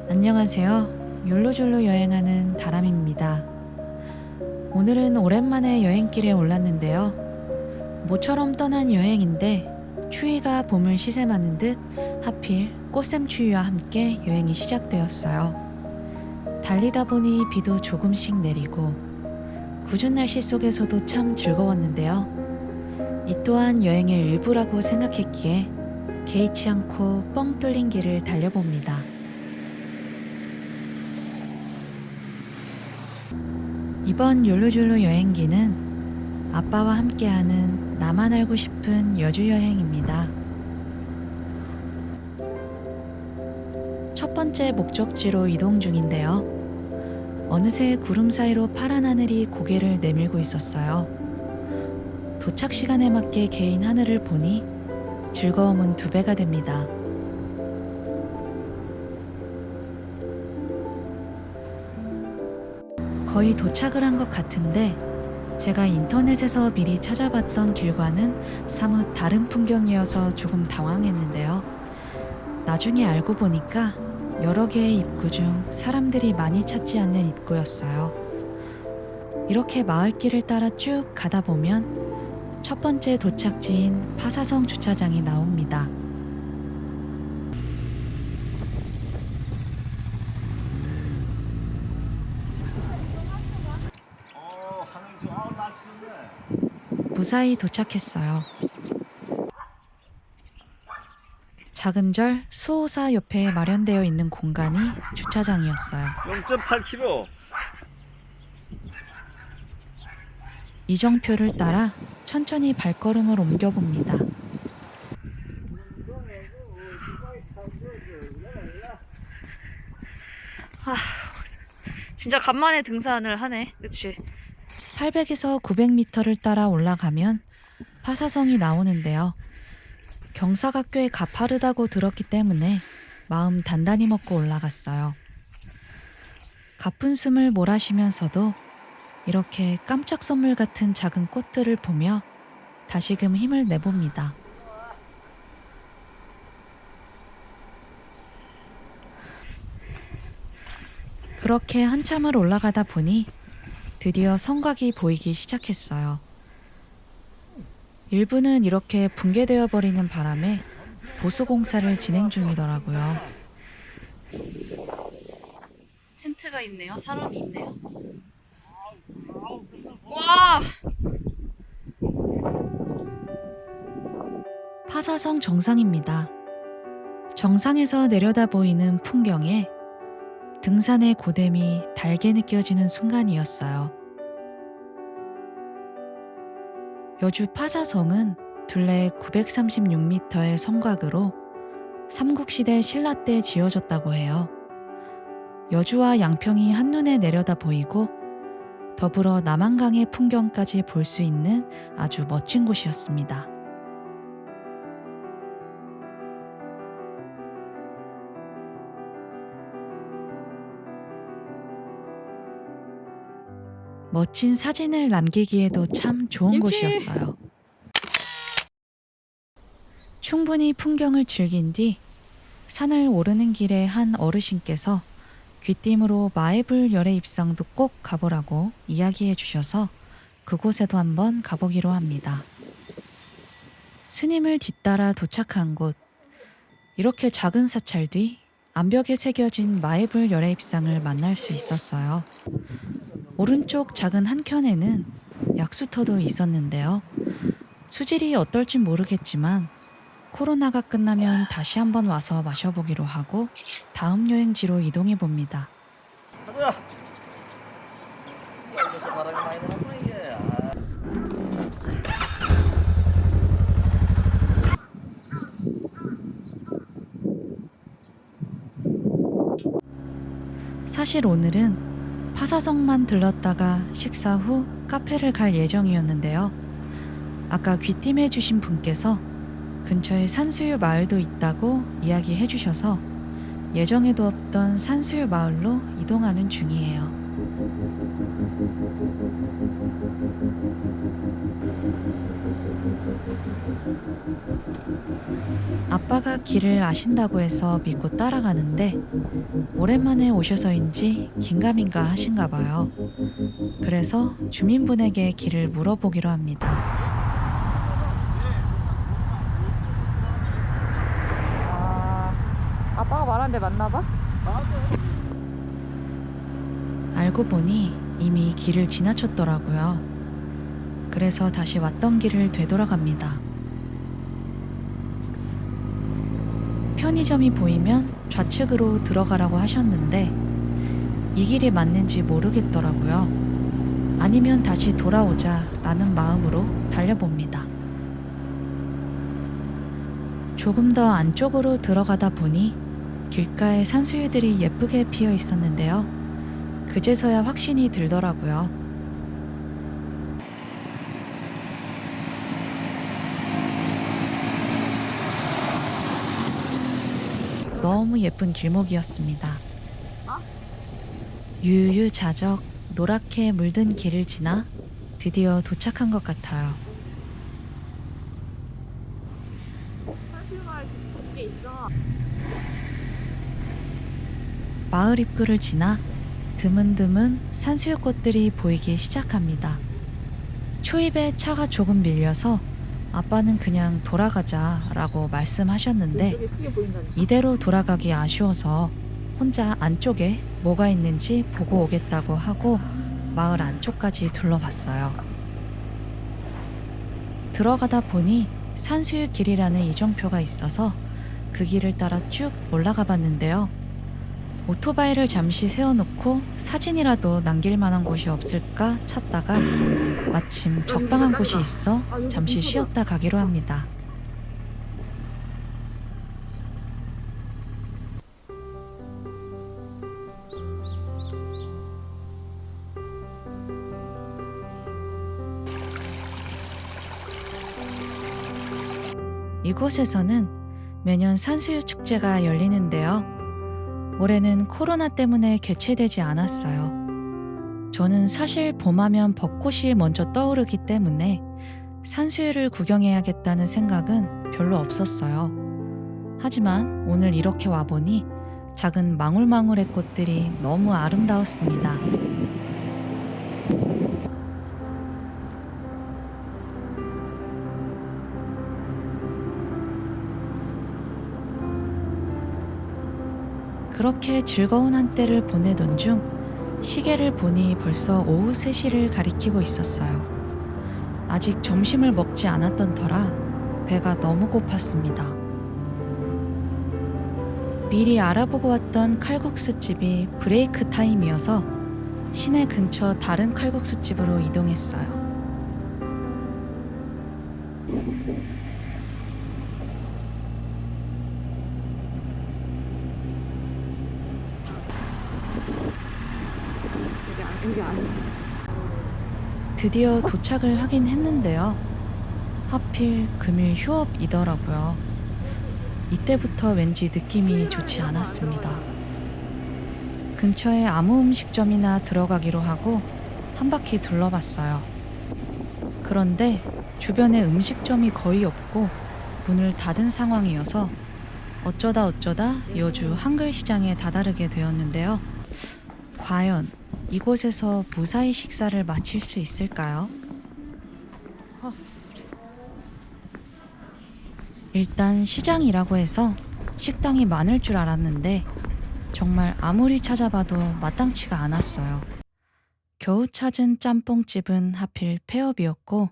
안녕하세요. 욜로졸로 여행하는 다람입니다. 오늘은 오랜만에 여행길에 올랐는데요. 모처럼 떠난 여행인데 추위가 봄을 시샘하는 듯 하필 꽃샘추위와 함께 여행이 시작되었어요. 달리다 보니 비도 조금씩 내리고 궂은 날씨 속에서도 참 즐거웠는데요. 이 또한 여행의 일부라고 생각했기에 개의치 않고 뻥 뚫린 길을 달려봅니다. 이번 욜로졸로 여행기는 아빠와 함께하는 나만 알고 싶은 여주 여행입니다. 첫 번째 목적지로 이동 중인데요. 어느새 구름 사이로 파란 하늘이 고개를 내밀고 있었어요. 도착 시간에 맞게 개인 하늘을 보니 즐거움은 2배가 됩니다. 거의 도착을 한 것 같은데 제가 인터넷에서 미리 찾아봤던 길과는 사뭇 다른 풍경이어서 조금 당황했는데요. 나중에 알고 보니까 여러 개의 입구 중 사람들이 많이 찾지 않는 입구였어요. 이렇게 마을길을 따라 쭉 가다 보면 첫 번째 도착지인 파사성 주차장이 나옵니다. 무사히 도착했어요. 작은 절 수호사 옆에 마련되어 있는 공간이 주차장이었어요. 0.8km. 이정표를 따라 천천히 발걸음을 옮겨봅니다. 진짜 간만에 등산을 하네. 그치? 800에서 900m를 따라 올라가면 파사성이 나오는데요. 경사가 꽤 가파르다고 들었기 때문에 마음 단단히 먹고 올라갔어요. 가쁜 숨을 몰아쉬면서도 이렇게 깜짝 선물 같은 작은 꽃들을 보며 다시금 힘을 내봅니다. 그렇게 한참을 올라가다 보니 드디어 성곽이 보이기 시작했어요. 일부는 이렇게 붕괴되어 버리는 바람에 보수 공사를 진행 중이더라고요. 텐트가 있네요. 사람이 있네요. 와! 파사성 정상입니다. 정상에서 내려다 보이는 풍경에 등산의 고됨이 달게 느껴지는 순간이었어요. 여주 파사성은 둘레 936m의 성곽으로 삼국시대 신라 때 지어졌다고 해요. 여주와 양평이 한눈에 내려다 보이고 더불어 남한강의 풍경까지 볼 수 있는 아주 멋진 곳이었습니다. 멋진 사진을 남기기에도 참 좋은 곳이었어요. 충분히 풍경을 즐긴 뒤 산을 오르는 길에 한 어르신께서 귀띔으로 마애불 열애 입상도 꼭 가보라고 이야기해 주셔서 그곳에도 한번 가보기로 합니다. 스님을 뒤따라 도착한 곳, 이렇게 작은 사찰 뒤 암벽에 새겨진 마애불 열애 입상을 만날 수 있었어요. 오른쪽 작은 한 켠에는 약수터도 있었는데요. 수질이 어떨진 모르겠지만 코로나가 끝나면 다시 한번 와서 마셔보기로 하고 다음 여행지로 이동해 봅니다. 사실 오늘은 파사성만 들렀다가 식사 후 카페를 갈 예정이었는데요. 아까 귀띔해 주신 분께서 근처에 산수유 마을도 있다고 이야기해 주셔서 예정에도 없던 산수유 마을로 이동하는 중이에요. 아빠가 길을 아신다고 해서 믿고 따라가는데 오랜만에 오셔서인지 긴가민가 하신가 봐요. 그래서 주민분에게 길을 물어보기로 합니다. 아빠가 말한 데 맞나 봐? 알고 보니 이미 길을 지나쳤더라고요. 그래서 다시 왔던 길을 되돌아갑니다. 편의점이 보이면 좌측으로 들어가라고 하셨는데 이 길이 맞는지 모르겠더라고요. 아니면 다시 돌아오자 라는 마음으로 달려봅니다. 조금 더 안쪽으로 들어가다 보니 길가에 산수유들이 예쁘게 피어 있었는데요. 그제서야 확신이 들더라고요. 너무 예쁜 길목이었습니다. 유유자적 노랗게 물든 길을 지나 드디어 도착한 것 같아요. 마을 입구를 지나 드문드문 산수유꽃들이 보이기 시작합니다. 초입에 차가 조금 밀려서 아빠는 그냥 돌아가자 라고 말씀하셨는데 이대로 돌아가기 아쉬워서 혼자 안쪽에 뭐가 있는지 보고 오겠다고 하고 마을 안쪽까지 둘러봤어요. 들어가다 보니 산수유 길이라는 이정표가 있어서 그 길을 따라 쭉 올라가 봤는데요. 오토바이를 잠시 세워놓고 사진이라도 남길 만한 곳이 없을까 찾다가 마침 적당한 곳이 있어 잠시 쉬었다 가기로 합니다. 이곳에서는 매년 산수유 축제가 열리는데요. 올해는 코로나 때문에 개최되지 않았어요. 저는 사실 봄하면 벚꽃이 먼저 떠오르기 때문에 산수유를 구경해야겠다는 생각은 별로 없었어요. 하지만 오늘 이렇게 와보니 작은 망울망울의 꽃들이 너무 아름다웠습니다. 그렇게 즐거운 한때를 보내던 중 시계를 보니 벌써 오후 3시를 가리키고 있었어요. 아직 점심을 먹지 않았던 터라 배가 너무 고팠습니다. 미리 알아보고 왔던 칼국수집이 브레이크 타임이어서 시내 근처 다른 칼국수집으로 이동했어요. 드디어 도착을 하긴 했는데요. 하필 금일 휴업이더라고요. 이때부터 왠지 느낌이 좋지 않았습니다. 근처에 아무 음식점이나 들어가기로 하고 한 바퀴 둘러봤어요. 그런데 주변에 음식점이 거의 없고 문을 닫은 상황이어서 어쩌다 여주 한글시장에 다다르게 되었는데요. 과연 이곳에서 무사히 식사를 마칠 수 있을까요? 일단 시장이라고 해서 식당이 많을 줄 알았는데 정말 아무리 찾아봐도 마땅치가 않았어요. 겨우 찾은 짬뽕집은 하필 폐업이었고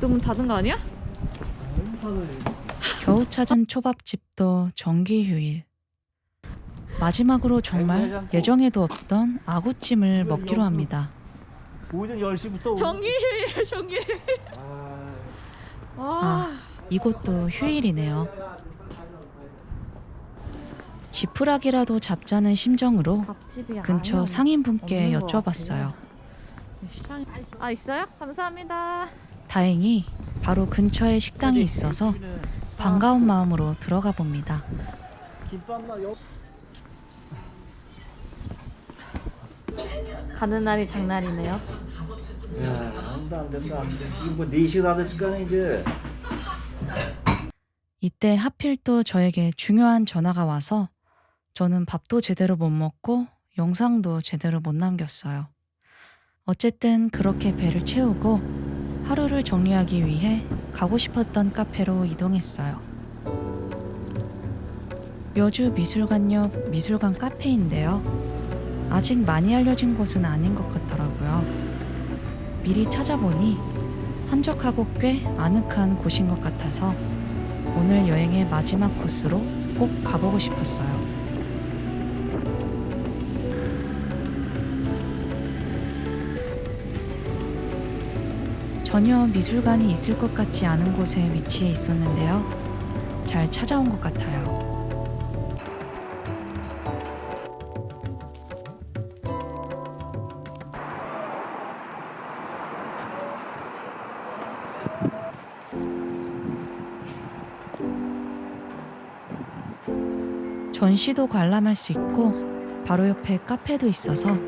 또 문 닫은 거 아니야? 겨우 찾은 초밥집도 정기휴일. 마지막으로 정말 예정에도 없던 아구찜을 먹기로 합니다. 오전 10시부터 정기휴일 정기휴일. 이곳도 휴일이네요. 지푸라기라도 잡자는 심정으로 근처 상인분께 여쭤봤어요. 있어요? 감사합니다. 다행히 바로 근처에 식당이 있어서 반가운 마음으로 들어가 봅니다. 가는 날이 장날이네요. 야, 안 된다. 이거 뭐 4시간 다 됐을 거네, 이제. 이때 하필 또 저에게 중요한 전화가 와서 저는 밥도 제대로 못 먹고 영상도 제대로 못 남겼어요. 어쨌든 그렇게 배를 채우고 하루를 정리하기 위해 가고 싶었던 카페로 이동했어요. 여주 미술관역 미술관 카페인데요. 아직 많이 알려진 곳은 아닌 것 같더라고요. 미리 찾아보니 한적하고 꽤 아늑한 곳인 것 같아서 오늘 여행의 마지막 코스로 꼭 가보고 싶었어요. 전혀 미술관이 있을 것 같지 않은 곳에 위치해 있었는데요. 잘 찾아온 것 같아요. 전시도 관람할 수 있고 바로 옆에 카페도 있어서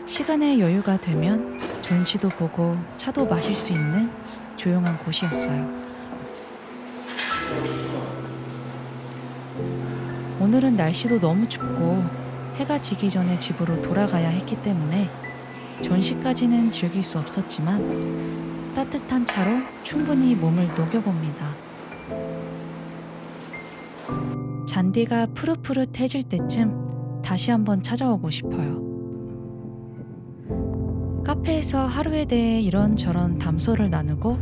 시간에 여유가 되면 전시도 보고 차도 마실 수 있는 조용한 곳이었어요. 오늘은 날씨도 너무 춥고 해가 지기 전에 집으로 돌아가야 했기 때문에 전시까지는 즐길 수 없었지만 따뜻한 차로 충분히 몸을 녹여봅니다. 잔디가 푸릇푸릇해질 때쯤 다시 한번 찾아오고 싶어요. 카페에서 하루에 대해 이런저런 담소를 나누고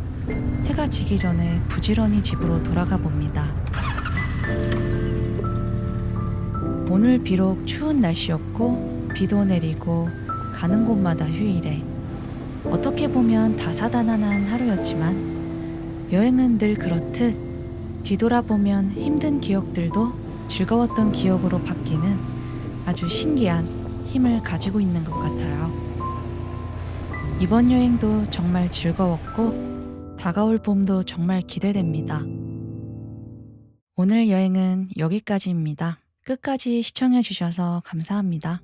해가 지기 전에 부지런히 집으로 돌아가 봅니다. 오늘 비록 추운 날씨였고 비도 내리고 가는 곳마다 휴일에 어떻게 보면 다사다난한 하루였지만 여행은 늘 그렇듯 뒤돌아보면 힘든 기억들도 즐거웠던 기억으로 바뀌는 아주 신기한 힘을 가지고 있는 것 같아요. 이번 여행도 정말 즐거웠고 다가올 봄도 정말 기대됩니다. 오늘 여행은 여기까지입니다. 끝까지 시청해 주셔서 감사합니다.